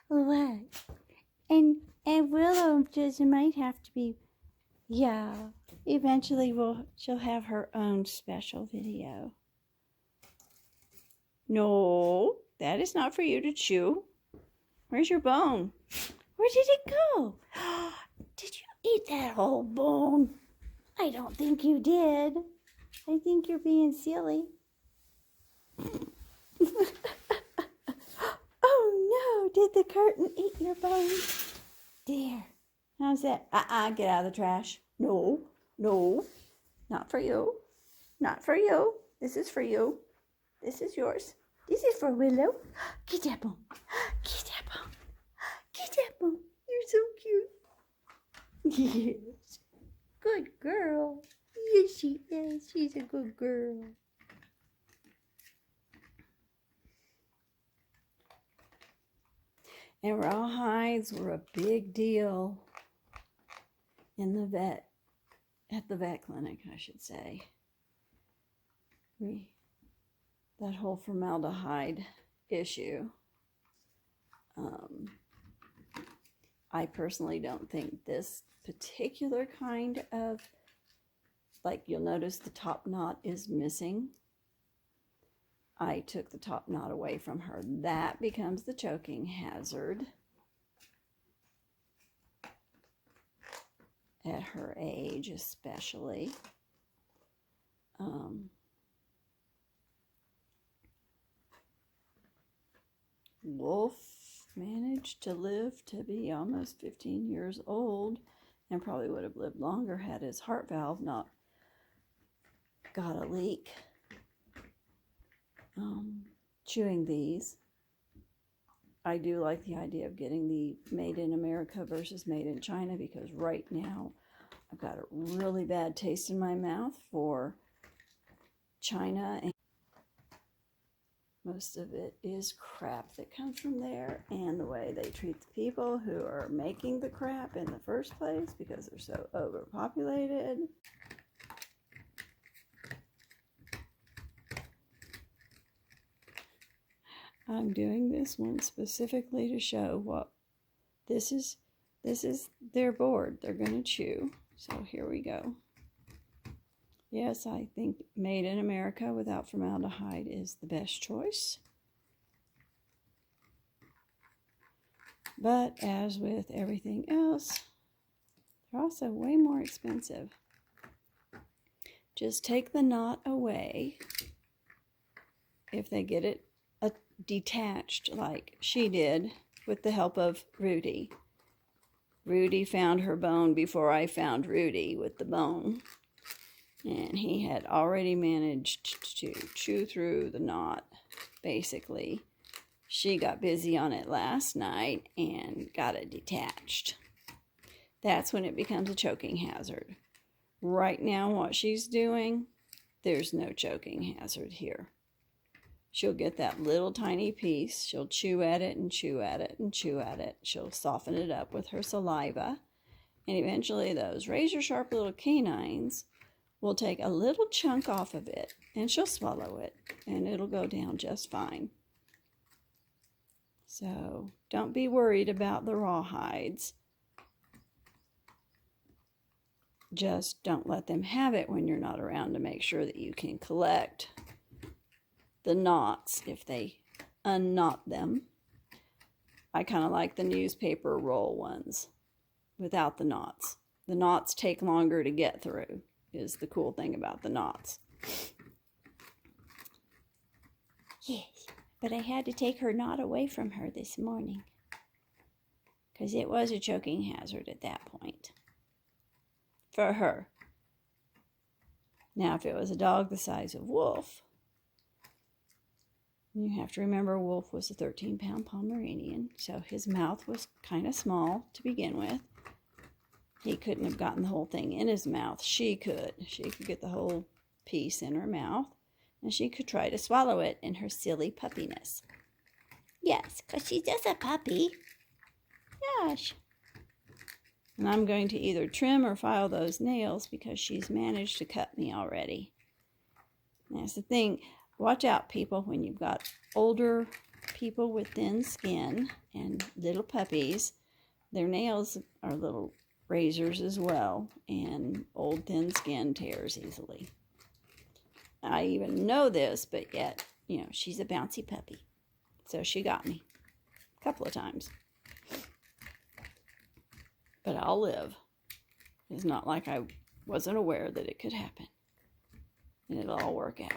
What? And Willow just might have to be, yeah. Eventually she'll have her own special video. No, that is not for you to chew. Where's your bone? Where did it go? Did you eat that whole bone? I don't think you did. I think you're being silly. Oh no, did the curtain eat your bone? There. How's that? Get out of the trash. No, not for you. Not for you. This is for you. This is yours. This is for Willow. Get that bone. Get that bone. Get that bone. You're so cute. Yes. Good girl. Yes, she is. She's a good girl. And rawhides were a big deal at the vet clinic, I should say. That whole formaldehyde issue. I personally don't think this particular kind of, like, you'll notice the top knot is missing. I took the top knot away from her. That becomes the choking hazard at her age, especially. Wolf managed to live to be almost 15 years old and probably would have lived longer had his heart valve not got a leak. Chewing these, I do like the idea of getting the made in America versus made in China, because right now I've got a really bad taste in my mouth for China, and most of it is crap that comes from there, and the way they treat the people who are making the crap in the first place because they're so overpopulated. I'm doing this one specifically to show what this is their board they're going to chew. So here we go. Yes, I think made in America without formaldehyde is the best choice. But as with everything else, they're also way more expensive. Just take the knot away if they get it detached like she did with the help of Rudy. Rudy found her bone before I found Rudy with the bone. And he had already managed to chew through the knot, basically. She got busy on it last night and got it detached. That's when it becomes a choking hazard. Right now, what she's doing, there's no choking hazard here. She'll get that little tiny piece. She'll chew at it and chew at it and chew at it. She'll soften it up with her saliva. And eventually those razor sharp little canines will take a little chunk off of it, and she'll swallow it, and it'll go down just fine. So don't be worried about the rawhides. Just don't let them have it when you're not around, to make sure that you can collect the knots if they unknot them. I kind of like the newspaper roll ones without the knots. The knots take longer to get through, is the cool thing about the knots. Yes, but I had to take her knot away from her this morning because it was a choking hazard at that point for her. Now, if it was a dog the size of Wolf, you have to remember Wolf was a 13-pound Pomeranian, so his mouth was kind of small to begin with. He couldn't have gotten the whole thing in his mouth. She could. She could get the whole piece in her mouth, and she could try to swallow it in her silly puppiness. Yes, because she's just a puppy. Gosh. And I'm going to either trim or file those nails because she's managed to cut me already. That's the thing. Watch out, people, when you've got older people with thin skin and little puppies, their nails are little razors as well, and old thin skin tears easily. I even know this, but yet, you know, she's a bouncy puppy. So she got me a couple of times. But I'll live. It's not like I wasn't aware that it could happen. And it'll all work out.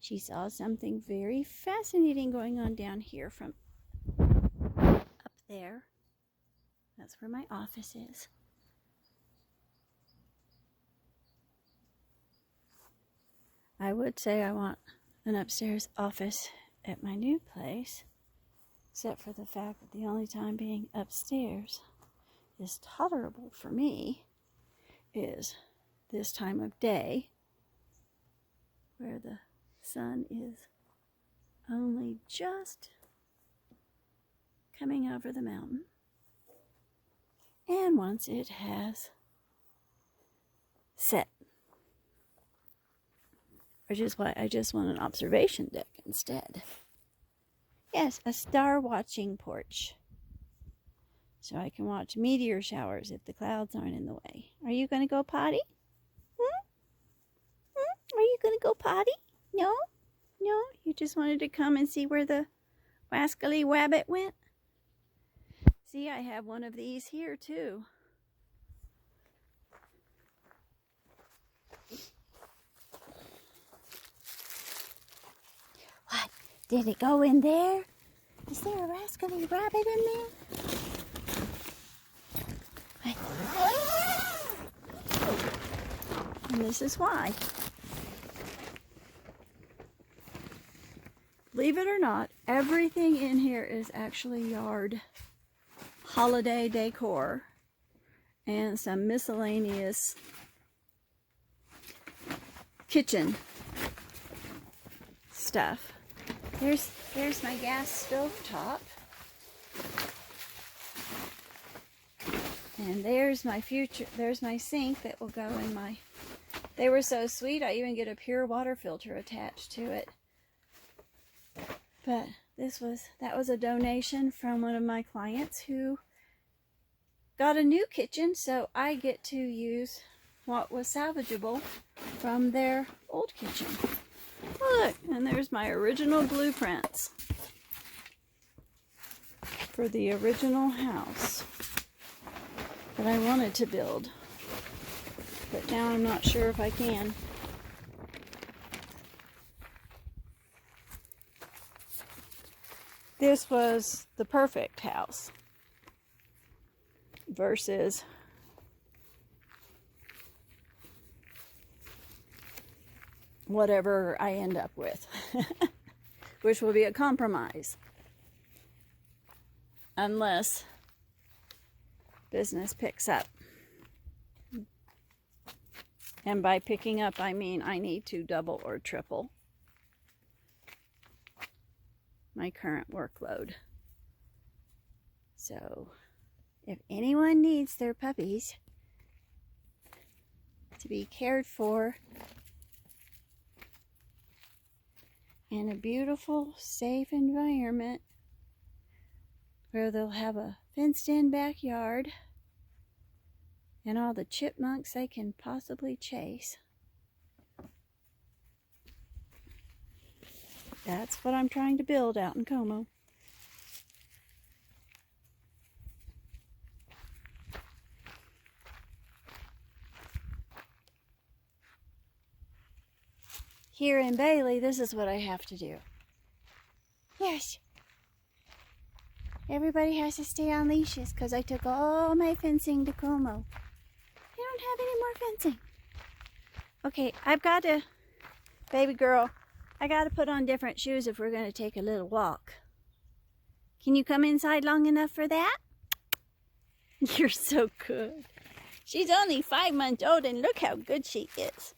She saw something very fascinating going on down here from up there. That's where my office is. I would say I want an upstairs office at my new place, except for the fact that the only time being upstairs is tolerable for me is this time of day, where the sun is only just coming over the mountain, and once it has set, which is why I just want an observation deck instead. Yes, a star watching porch, so I can watch meteor showers if the clouds aren't in the way. Are you going to go potty? Are you going to go potty? No? No? You just wanted to come and see where the wascally wabbit went? See, I have one of these here too. What? Did it go in there? Is there a rascally rabbit in there? What? And this is why. Believe it or not, everything in here is actually yard holiday decor and some miscellaneous kitchen stuff. There's my gas stove top. And there's my sink that will go in my, they were so sweet, I even get a pure water filter attached to it. But that was a donation from one of my clients who got a new kitchen, so I get to use what was salvageable from their old kitchen. Look, and there's my original blueprints for the original house that I wanted to build. But now I'm not sure if I can. This was the perfect house versus whatever I end up with, which will be a compromise unless business picks up. And by picking up, I mean I need to double or triple my current workload. So if anyone needs their puppies to be cared for in a beautiful, safe environment where they'll have a fenced-in backyard and all the chipmunks they can possibly chase, that's what I'm trying to build out in Como. Here in Bailey, this is what I have to do. Yes. Everybody has to stay on leashes because I took all my fencing to Como. I don't have any more fencing. Okay, I've got to, baby girl, I got to put on different shoes if we're going to take a little walk. Can you come inside long enough for that? You're so good. She's only 5 months old and look how good she is.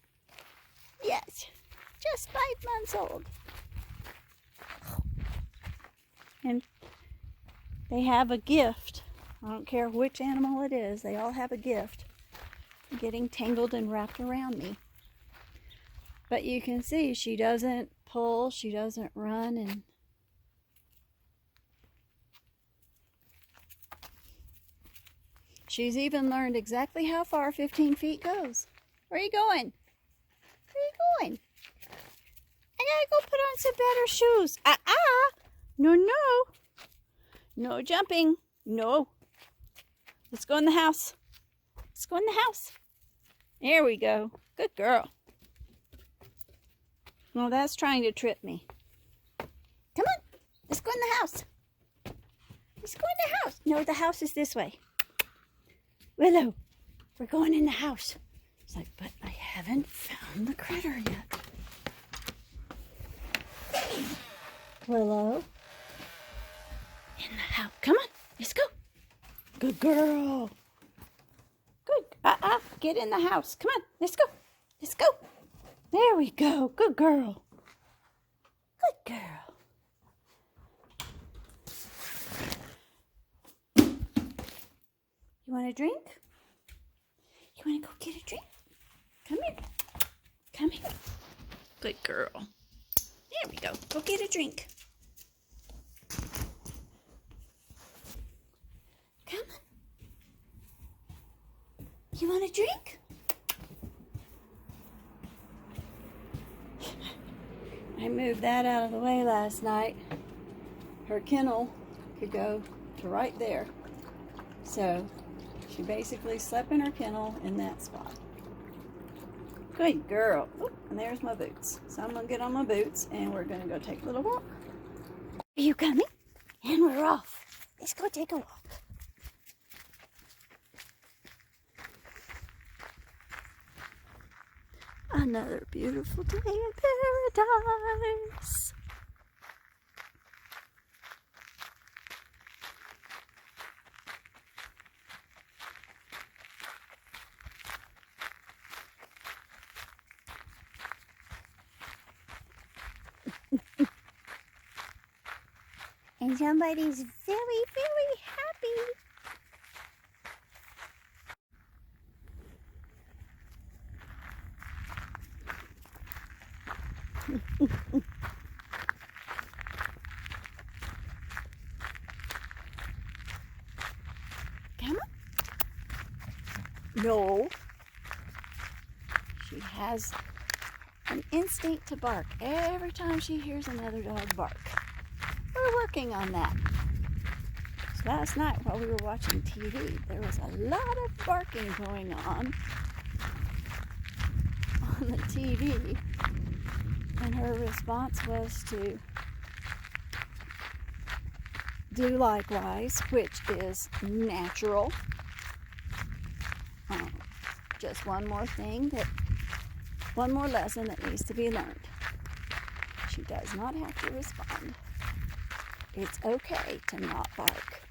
Yes, just 5 months old. And they have a gift. I don't care which animal it is. They all have a gift. Getting tangled and wrapped around me. But you can see she doesn't pull, she doesn't run, and she's even learned exactly how far 15 feet goes. Where are you going? Where are you going? I gotta go put on some better shoes. No, no. No jumping. No. Let's go in the house. Let's go in the house. There we go. Good girl. Well, that's trying to trip me. Come on. Let's go in the house. Let's go in the house. No, the house is this way. Willow, we're going in the house. It's like, but I haven't found the critter yet. Willow. In the house. Come on. Let's go. Good girl. Good. Get in the house. Come on. Let's go. Let's go. There we go. Good girl. Good girl. You want a drink? You want to go get a drink? Come here. Come here. Good girl. There we go. Go get a drink. Come on. You want a drink? I moved that out of the way last night. Her kennel could go to right there. So she basically slept in her kennel in that spot. Good girl. Oh, and there's my boots. So I'm going to get on my boots and we're going to go take a little walk. Are you coming? And we're off. Let's go take a walk. Another beautiful day in paradise. And somebody's very, very happy. Come on. No. She has an instinct to bark every time she hears another dog bark. We're working on that. So last night while we were watching TV, there was a lot of barking going on the TV. And her response was to do likewise, which is natural. Just one more lesson that needs to be learned. She does not have to respond. It's okay to not bark.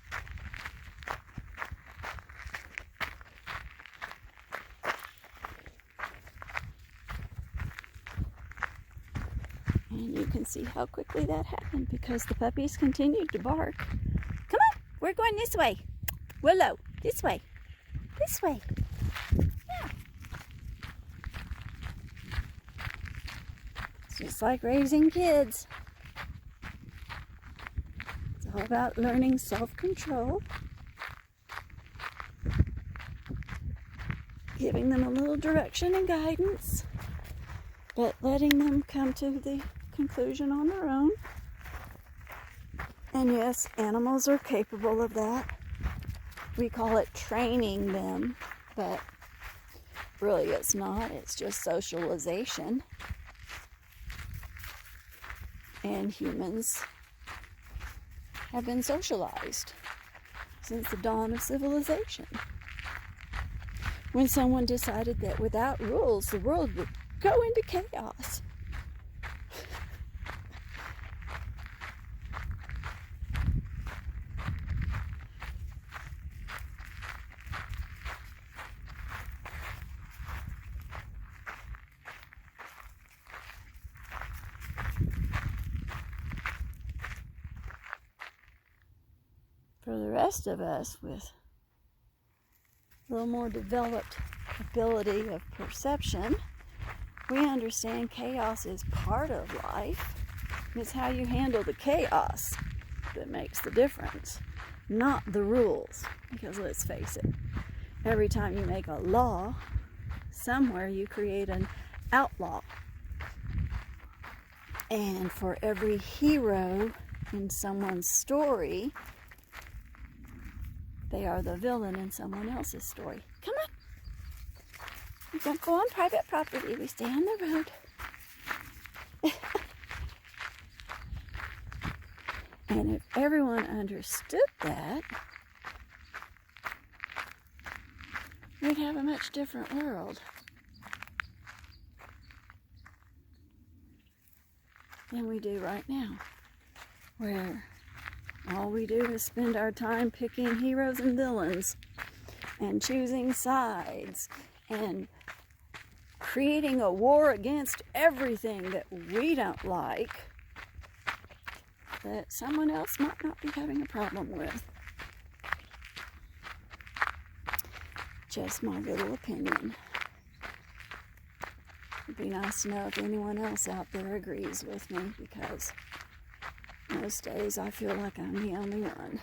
And you can see how quickly that happened because the puppies continued to bark. Come on, we're going this way. Willow, this way. This way. Yeah. It's just like raising kids. It's all about learning self-control. Giving them a little direction and guidance, but letting them come to the conclusion on their own. And yes, animals are capable of that. We call it training them, but really it's not. It's just socialization. And humans have been socialized since the dawn of civilization. When someone decided that without rules, the world would go into chaos. For the rest of us with a little more developed ability of perception, We understand chaos is part of life. It's how you handle the chaos that makes the difference, not the rules. Because let's face it, every time you make a law, somewhere you create an outlaw. And for every hero in someone's story, they are the villain in someone else's story. Come on. We don't go on private property. We stay on the road. And if everyone understood that, we'd have a much different world than we do right now, where all we do is spend our time picking heroes and villains and choosing sides and creating a war against everything that we don't like, that someone else might not be having a problem with. Just my little opinion. It'd be nice to know if anyone else out there agrees with me, because most days I feel like I'm the only one,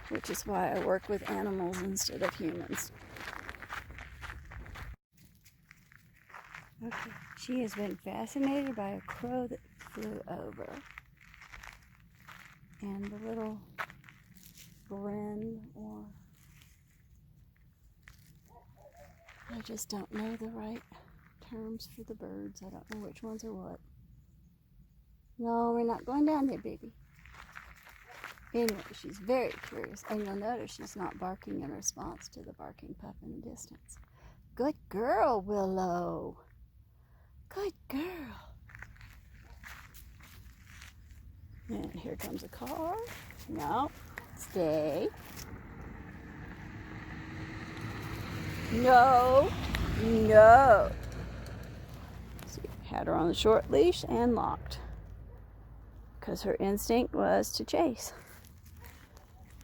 which is why I work with animals instead of humans. Okay, she has been fascinated by a crow that flew over. And the little wren, or I just don't know the right terms for the birds. I don't know which ones are what. No, we're not going down there, baby. Anyway, she's very curious. And you'll notice she's not barking in response to the barking pup in the distance. Good girl, Willow. Good girl. And here comes a car. No, stay. No, no. So had her on the short leash and locked, because her instinct was to chase.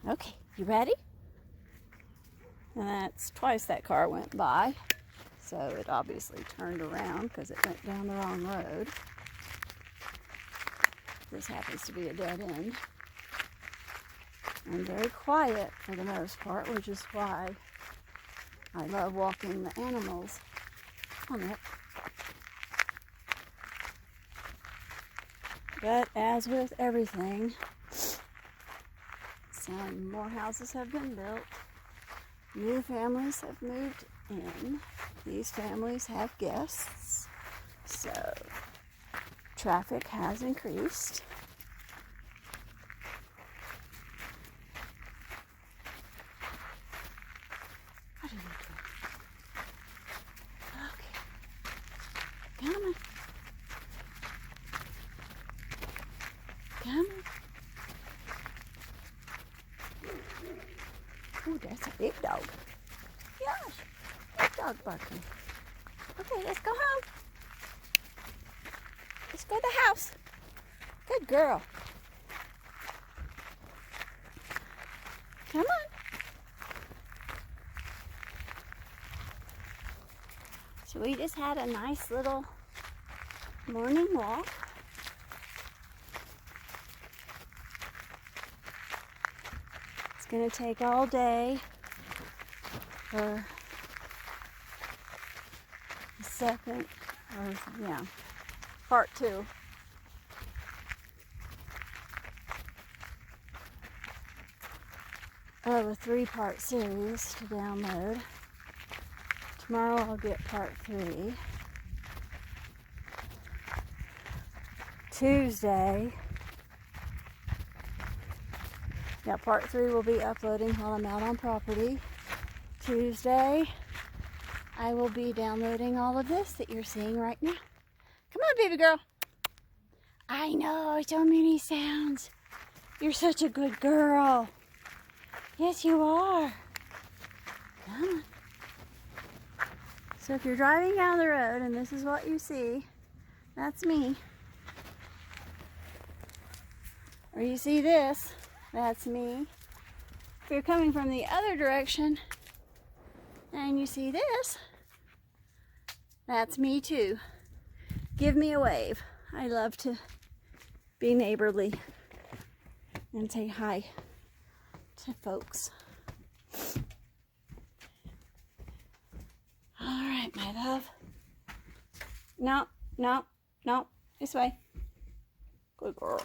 Okay, you ready? And that's twice that car went by, so it obviously turned around because it went down the wrong road. This happens to be a dead end. And very quiet for the most part, which is why I love walking the animals on it. But as with everything, some more houses have been built. New families have moved in. These families have guests. So traffic has increased. What are you doing? Okay. Come on. Come on. Ooh, that's a big dog. Gosh, big dog barking. Okay, let's go home. Let's go to the house. Good girl. Come on. So we just had a nice little morning walk. It's going to take all day for the second, part 2. Of a 3-part series to download. Tomorrow I'll get part 3. Tuesday, part 3 will be uploading while I'm out on property. Tuesday, I will be downloading all of this that you're seeing right now. Come on, baby girl. I know, so many sounds. You're such a good girl. Yes, you are. Come on. So if you're driving down the road and this is what you see, that's me. Or you see this, that's me. If you're coming from the other direction and you see this, That's me too. Give me a wave. I love to be neighborly and say hi to folks. All right, my love. No, no, no. This way. Good girl.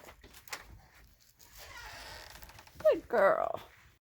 Good girl.